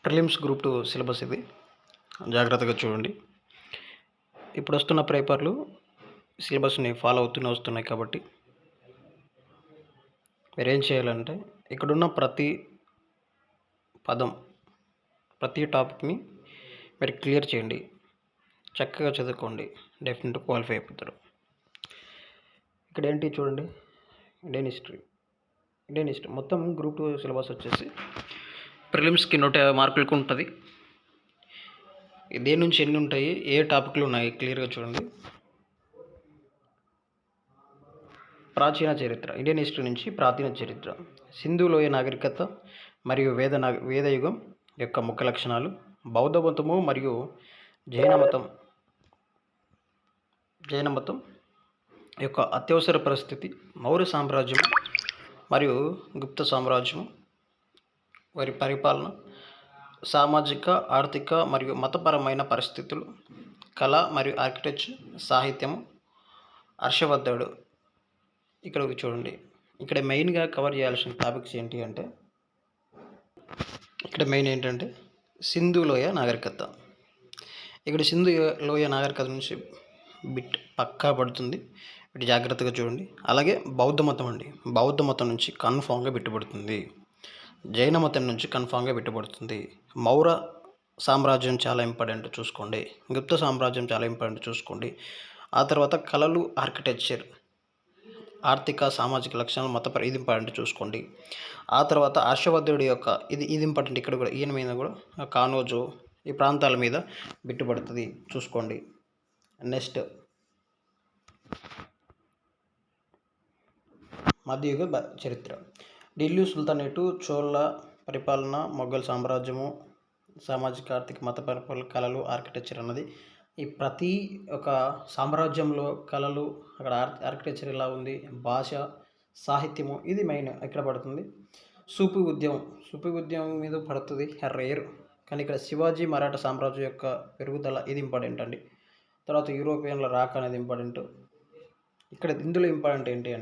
Prelims group 2 syllabus ఇది. జాగ్రత్తగా చూడండి. ఇప్పుడు వస్తున్న పేపర్లు సిలబస్ని ఫాలో అవుతూనే వస్తున్నాయి కాబట్టి మీరేం చేయాలంటే ఇక్కడున్న ప్రతి పదం, ప్రతి టాపిక్ని మీరు క్లియర్ చేయండి. చక్కగా చదువుకోండి. డెఫినెట్ క్వాలిఫై అయిపోతారు. ఇక్కడ ఏంటి చూడండి, ఇండియన్ హిస్టరీ మొత్తం గ్రూప్ 2 సిలబస్ వచ్చేసి ప్రిలిమ్స్కి 150 మార్కులకు ఉంటుంది. దేని నుంచి ఎన్ని ఉంటాయి, ఏ టాపిక్లు ఉన్నాయి క్లియర్గా చూడండి. ప్రాచీన చరిత్ర, ఇండియన్ హిస్టరీ నుంచి ప్రాచీన చరిత్ర, సింధు లోయ నాగరికత మరియు వేదయుగం యొక్క ముఖ్య లక్షణాలు, బౌద్ధ మతము మరియు జైన మతం యొక్క అత్యవసర పరిస్థితి, మౌర్య సామ్రాజ్యం మరియు గుప్త సామ్రాజ్యం వారి పరిపాలన, సామాజిక, ఆర్థిక మరియు మతపరమైన పరిస్థితులు, కళ మరియు ఆర్కిటెక్చర్, సాహిత్యము, హర్షవర్ధనుడు. ఇక్కడ చూడండి, ఇక్కడ మెయిన్గా కవర్ చేయాల్సిన టాపిక్స్ ఏంటి అంటే, ఇక్కడ మెయిన్ ఏంటంటే సింధు లోయ నాగరికత. ఇక్కడ సింధు లోయ నాగరికత నుంచి బిట్ పక్కా పడుతుంది, వీటి జాగ్రత్తగా చూడండి. అలాగే బౌద్ధ మతం అండి, బౌద్ధ మతం నుంచి కన్ఫామ్గా బిట్టుపడుతుంది. జైన మతం నుంచి కన్ఫామ్గా బిట్టుపడుతుంది. మౌర్య సామ్రాజ్యం చాలా ఇంపార్టెంట్ చూసుకోండి. గుప్త సామ్రాజ్యం చాలా ఇంపార్టెంట్ చూసుకోండి. ఆ తర్వాత కళలు, ఆర్కిటెక్చర్, ఆర్థిక సామాజిక లక్షణాలు, ఇది ఇంపార్టెంట్ చూసుకోండి. ఆ తర్వాత హర్షవర్ధనుడి యొక్క ఇది ఇంపార్టెంట్. ఇక్కడ కూడా ఈయన మీద కూడా కానోజు ఈ ప్రాంతాల మీద బిట్టుపడుతుంది చూసుకోండి. నెక్స్ట్ మధ్యయుగ చరిత్ర, ఢిల్లీ సుల్తానేటు, చోళ పరిపాలన, మొఘల్ సామ్రాజ్యము, సామాజిక, ఆర్థిక, మత పరిపాలన, కళలు, ఆర్కిటెక్చర్ అన్నది ఈ ప్రతి ఒక సామ్రాజ్యంలో కళలు, అక్కడ ఆర్కిటెక్చర్ ఎలా ఉంది, భాష, సాహిత్యము, ఇది మెయిన్ ఇక్కడ పడుతుంది. సూఫీ ఉద్యమం మీద పడుతుంది, రేర్. కానీ ఇక్కడ శివాజీ మరాఠా సామ్రాజ్యం యొక్క పెరుగుదల, ఇది ఇంపార్టెంట్ అండి. తర్వాత యూరోపియన్ల రాక అనేది ఇంపార్టెంట్. ఇందులో ఇంపార్టెంట్ ఏంటి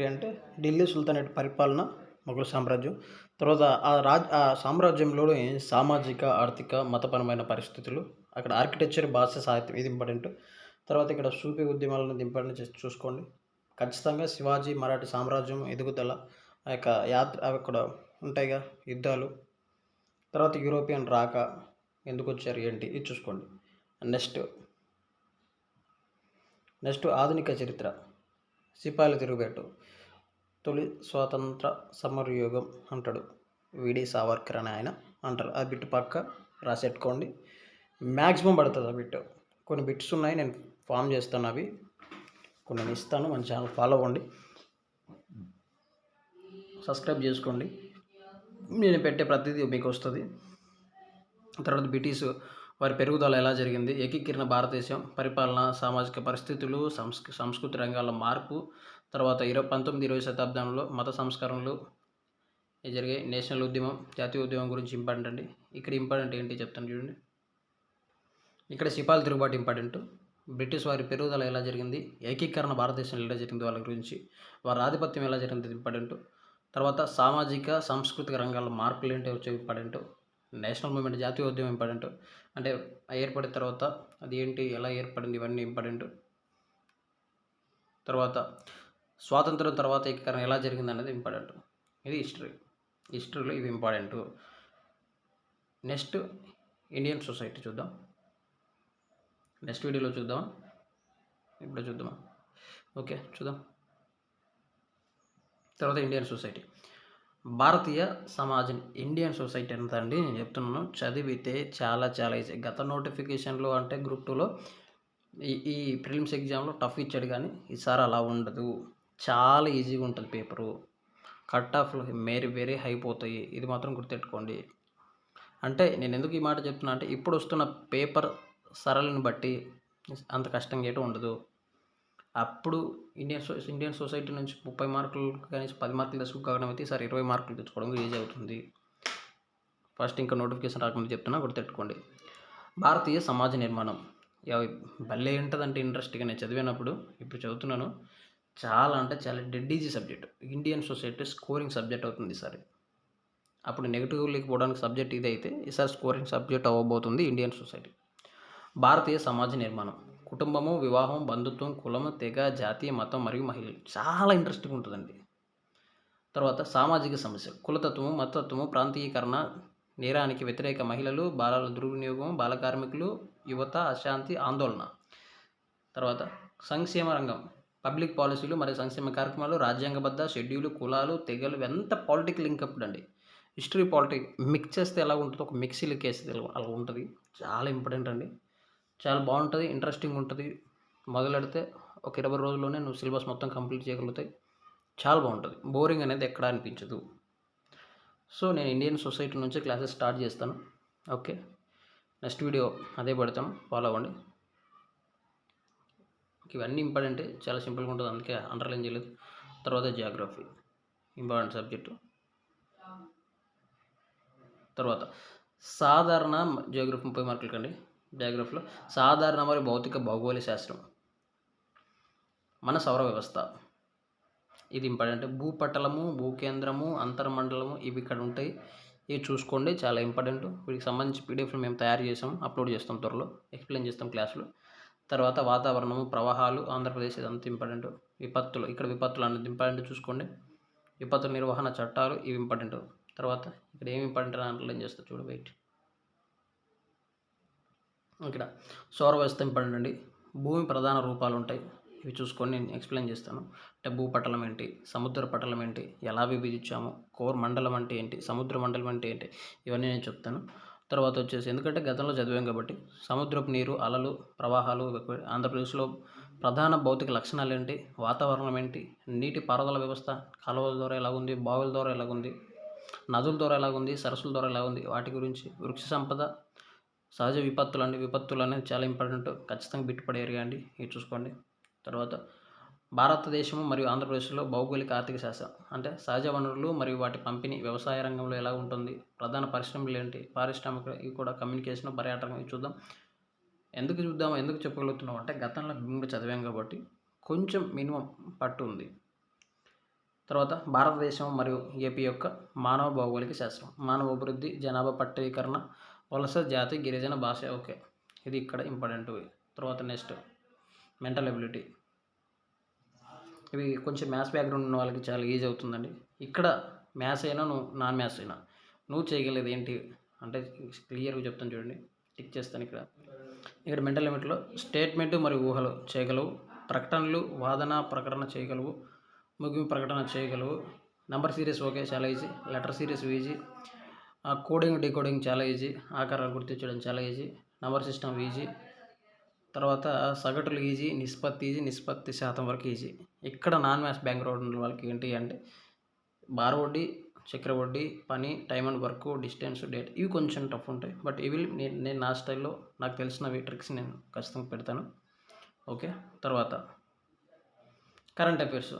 అంటే, ఢిల్లీ సుల్తానేట్ పరిపాలన, మొఘల్ సామ్రాజ్యం, తర్వాత ఆ సామ్రాజ్యంలోనే సామాజిక, ఆర్థిక, మతపరమైన పరిస్థితులు, అక్కడ ఆర్కిటెక్చర్, భాష, సాహిత్యం, ఇది ఇంపార్టెంట్. తర్వాత ఇక్కడ సూఫీ ఉద్యమాలు అనేది ఇంపార్టెంట్ చూసుకోండి. ఖచ్చితంగా శివాజీ మరాఠా సామ్రాజ్యం ఎదుగుదల, ఆ యొక్క అవి కూడా ఉంటాయిగా, యుద్ధాలు, తర్వాత యూరోపియన్ రాక, ఎందుకు వచ్చారు ఏంటి, ఇది చూసుకోండి. నెక్స్ట్ ఆధునిక చరిత్ర, సిపాయిల తిరుగుబాటు, తొలి స్వాతంత్ర సమరయుగం అంటాడు విడి సావర్కర్ అని ఆయన అంటారు. ఆ బిట్ పక్క రాసెట్టుకోండి. మ్యాక్సిమం పడుతుంది ఆ బిట్. కొన్ని బిట్స్ ఉన్నాయి, నేను ఫామ్ చేస్తాను, అవి కొన్ని ఇస్తాను. మన ఛానల్ ఫాలో అవ్వండి, సబ్స్క్రైబ్ చేసుకోండి. నేను పెట్టే ప్రతిదీ మీకు వస్తుంది. తర్వాత బ్రిటిష్ వారి పెరుగుదల ఎలా జరిగింది, ఏకీకరణ భారతదేశం, పరిపాలన, సామాజిక పరిస్థితులు, సంస్కృతి రంగాల మార్పు, తర్వాత 19-20 శతాబ్దంలో మత సంస్కరణలు జరిగాయి. నేషనల్ ఉద్యమం, జాతీయ ఉద్యమం గురించి ఇంపార్టెంట్ అండి. ఇక్కడ ఇంపార్టెంట్ ఏంటి చెప్తాను చూడండి. ఇక్కడ సిపాయిల తిరుగుబాటు ఇంపార్టెంట్, బ్రిటిష్ వారి పెరుగుదల ఎలా జరిగింది, ఏకీకరణ భారతదేశంలో ఎలా జరిగింది వాళ్ళ గురించి, వారి ఆధిపత్యం ఎలా జరిగింది ఇంపార్టెంట్. తర్వాత సామాజిక, సాంస్కృతిక రంగాల మార్పులు ఏంటో వచ్చే ఇంపార్టెంట్. నేషనల్ మూవ్మెంట్, జాతీయ ఉద్యమం ఇంపార్టెంట్, అంటే ఏర్పడిన తర్వాత అది ఏంటి, ఎలా ఏర్పడింది, ఇవన్నీ ఇంపార్టెంట్. తర్వాత స్వాతంత్రం తర్వాత ఏకీకరణ ఎలా జరిగింది అనేది ఇంపార్టెంట్. ఇది హిస్టరీలో ఇవి ఇంపార్టెంట్. నెక్స్ట్ ఇండియన్ సొసైటీ చూద్దాం, నెక్స్ట్ వీడియోలో చూద్దామా, ఇప్పుడే చూద్దామా, ఓకే చూద్దాం. తర్వాత ఇండియన్ సొసైటీ, భారతీయ సమాజం, ఇండియన్ సొసైటీ ఎంత అండి నేను చెప్తున్నాను, చదివితే చాలా ఈజీ. గత నోటిఫికేషన్లో అంటే గ్రూప్ 2లో ఈ ప్రిలిమ్స్ ఎగ్జామ్లో టఫ్ ఇచ్చాడు, కానీ ఈసారి అలా ఉండదు, చాలా ఈజీగా ఉంటుంది పేపరు. కట్ ఆఫ్లు వెరీ హై పోతాయి, ఇది మాత్రం గుర్తెట్టుకోండి. అంటే నేను ఎందుకు ఈ మాట చెప్తున్నా అంటే, ఇప్పుడు వస్తున్న పేపర్ సరళిని బట్టి అంత కష్టంగా ఏటో ఉండదు. అప్పుడు ఇండియన్ సొసైటీ నుంచి 30 మార్కులు కానీ 10 మార్కులు తెచ్చుకోవడం అయితే ఈసారి 20 మార్కులు తెచ్చుకోవడం ఈజీ అవుతుంది. ఫస్ట్ ఇంకా నోటిఫికేషన్ రాకముందు చెప్తున్నా, గుర్తెట్టుకోండి. భారతీయ సమాజ నిర్మాణం భలే ఉంటుందంటే ఇంట్రెస్ట్గా, నేను చదివినప్పుడు, ఇప్పుడు చదువుతున్నాను, చాలా అంటే చాలా dead easy subject. Indian society scoring subject అవుతుంది ఈసారి. అప్పుడు నెగిటివ్‌లోకి పోవడానికి సబ్జెక్ట్ ఇదైతే ఈసారి స్కోరింగ్ సబ్జెక్ట్ అవ్వబోతుంది ఇండియన్ సొసైటీ. భారతీయ సమాజ నిర్మాణం. కుటుంబము, వివాహం, బంధుత్వం, కులము, తెగ, జాతి, మతం మరియు మహిళలు. చాలా ఇంట్రెస్టింగ్‌గా ఉంటదండి. తర్వాత సామాజిక సమస్యలు. కులతత్వము, మతతత్వము, ప్రాంతీయీకరణ, నేరానికి వ్యతిరేక మహిళలు, బాలల దుర్వినియోగం, బాల కార్మికులు, యువత, అశాంతి, ఆందోళన. తర్వాత సంక్షేమ రంగం. పబ్లిక్ పాలసీలు మరియు సంక్షేమ కార్యక్రమాలు, రాజ్యాంగబద్ధ షెడ్యూలు, కులాలు, తెగలు ఇవంతా పొలిటికల్ లింకప్డ్ అండి. హిస్టరీ, మిక్స్ చేస్తే ఎలా ఉంటుందో ఒక మిక్సీలోకి వేస్తే అలా ఉంటుంది. చాలా ఇంపార్టెంట్ అండి. చాలా బాగుంటుంది, ఇంట్రెస్టింగ్ ఉంటుంది. మొదలెడితే ఒక 20 రోజుల్లోనే నువ్వు సిలబస్ మొత్తం కంప్లీట్ చేయగలుగుతాయి. చాలా బాగుంటుంది. బోరింగ్ అనేది ఎక్కడా అనిపించదు. సో నేను ఇండియన్ సొసైటీ నుంచి క్లాసెస్ స్టార్ట్ చేస్తాను. ఓకే, నెక్స్ట్ వీడియో అదే పెడతాను, ఫాలో అవ్వండి. ఇవన్నీ ఇంపార్టెంటే, చాలా సింపుల్గా ఉంటుంది, అందుకే అండర్లైన్ చేయలేదు. తర్వాత జియోగ్రఫీ ఇంపార్టెంట్ సబ్జెక్టు. తర్వాత సాధారణ జియోగ్రఫీ 30 మార్కులకి అండి. జియోగ్రఫీలో సాధారణ మరియు భౌతిక భౌగోళిక శాస్త్రం. మన సౌర వ్యవస్థ ఇది ఇంపార్టెంట్. భూపటలము, భూకేంద్రము, అంతర్మండలము ఇవి ఇక్కడ ఉంటాయి. ఇవి చూసుకోండి, చాలా ఇంపార్టెంట్. వీటికి సంబంధించి పీడిఎఫ్లు మేము తయారు చేసాము, అప్లోడ్ చేస్తాం త్వరలో, ఎక్స్ప్లెయిన్ చేస్తాం క్లాసులో. తర్వాత వాతావరణము, ప్రవాహాలు, ఆంధ్రప్రదేశ్ ఇదంతా ఇంపార్టెంట్. విపత్తులు, ఇక్కడ విపత్తులు అనేది ఇంపార్టెంట్ చూసుకోండి. విపత్తు నిర్వహణ చట్టాలు ఇవి ఇంపార్టెంట్. తర్వాత ఇక్కడ ఏమి ఇంపార్టెంట్ అని అండర్లైన్ చేస్తా చూడు, వెయిట్. ఇక్కడ సౌర వ్యవస్థ ఇంపార్టెంట్ అండి. భూమి ప్రధాన రూపాలు ఉంటాయి, ఇవి చూసుకొని నేను ఎక్స్ప్లెయిన్ చేస్తాను. అంటే భూపటలం ఏంటి, సముద్ర పటలం ఏంటి, ఎలా విభజించాము, కోర్ మండలం అంటే ఏంటి, సముద్ర మండలం అంటే ఏంటి, ఇవన్నీ నేను చెప్తాను. తర్వాత వచ్చేసి ఎందుకంటే గతంలో చదివాం కాబట్టి సముద్రపు నీరు, అలలు, ప్రవాహాలు, ఆంధ్రప్రదేశ్లో ప్రధాన భౌతిక లక్షణాలు ఏంటి, వాతావరణం ఏంటి, నీటి పారుదల వ్యవస్థ, కాలువల ద్వారా ఎలాగుంది, బావుల ద్వారా ఎలాగుంది, నదుల ద్వారా ఎలాగుంది, సరస్సుల ద్వారా ఎలా ఉంది, వాటి గురించి. వృక్ష సంపద, సహజ విపత్తులు అండి. విపత్తులు అనేది చాలా ఇంపార్టెంట్, ఖచ్చితంగా బిట్టుపడే ఏరియా అండి, ఇవి చూసుకోండి. తర్వాత భారతదేశం మరియు ఆంధ్రప్రదేశ్లో భౌగోళిక ఆర్థిక శాస్త్రం అంటే సహజ వనరులు మరియు వాటి పంపిణీ, వ్యవసాయ రంగంలో ఎలా ఉంటుంది, ప్రధాన పరిశ్రమలు ఏంటి, పారిశ్రామిక, ఇవి కూడా కమ్యూనికేషన్, పర్యాటకం, ఇవి చూద్దాం. ఎందుకు చెప్పగలుగుతున్నాం అంటే గతంలో మేము చదివాం కాబట్టి కొంచెం మినిమం పట్టు ఉంది. తర్వాత భారతదేశం మరియు ఏపీ యొక్క మానవ భౌగోళిక శాస్త్రం. మానవ అభివృద్ధి, జనాభా పట్టణీకరణ, వలస, జాతి, గిరిజన భాష. ఓకే, ఇది ఇక్కడ ఇంపార్టెంట్. తర్వాత నెక్స్ట్ మెంటల్ ఎబిలిటీ. ఇవి కొంచెం మ్యాథ్స్ బ్యాక్గ్రౌండ్ ఉన్న వాళ్ళకి చాలా ఈజీ అవుతుందండి. ఇక్కడ మ్యాథ్స్ అయినా నువ్వు నాన్ మ్యాథ్స్ అయినా నువ్వు చేయగలేదు ఏంటి అంటే క్లియర్గా చెప్తాను చూడండి, టిక్ చేస్తాను. ఇక్కడ మెంటల్ లిమిట్లో స్టేట్మెంట్ మరియు ఊహలు చేయగలవు, ప్రకటనలు, వాదన, ప్రకటన చేయగలవు, ముగింపు ప్రకటన చేయగలవు. నంబర్ సిరీస్ ఓకే, చాలా easy. Letter series easy. Coding, decoding చాలా ఈజీ. ఆకారాలు గుర్తించడం చాలా ఈజీ. Number system easy. తర్వాత సగటులు ఈజీ, నిష్పత్తి శాతం వరకు ఈజీ. ఇక్కడ నాన్ మ్యాథ్స్ బ్యాక్గ్రౌండ్ ఉన్న వాళ్ళకి ఏంటి అంటే బార్ వడ్డీ, చక్ర వడ్డీ, పని, time and work, distance, date, ఇవి కొంచెం టఫ్ ఉంటాయి. బట్ ఇవి నేను నా స్టైల్లో నాకు తెలిసినవి ట్రిక్స్ నేను ఖచ్చితంగా పెడతాను. ఓకే, తర్వాత కరెంట్ అఫైర్స్.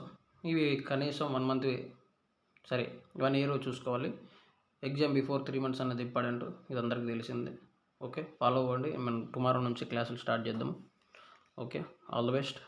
ఇవి కనీసం 1 మంత్, సరే 1 ఇయర్ చూసుకోవాలి. ఎగ్జామ్ బిఫోర్ 3 months అనేది ఇంపార్టెంట్, ఇది అందరికీ తెలిసిందే. ఓకే, ఫాలో అవ్వండి. మనం టుమారో నుంచి క్లాసులు స్టార్ట్ చేద్దాం. Okay, all the best.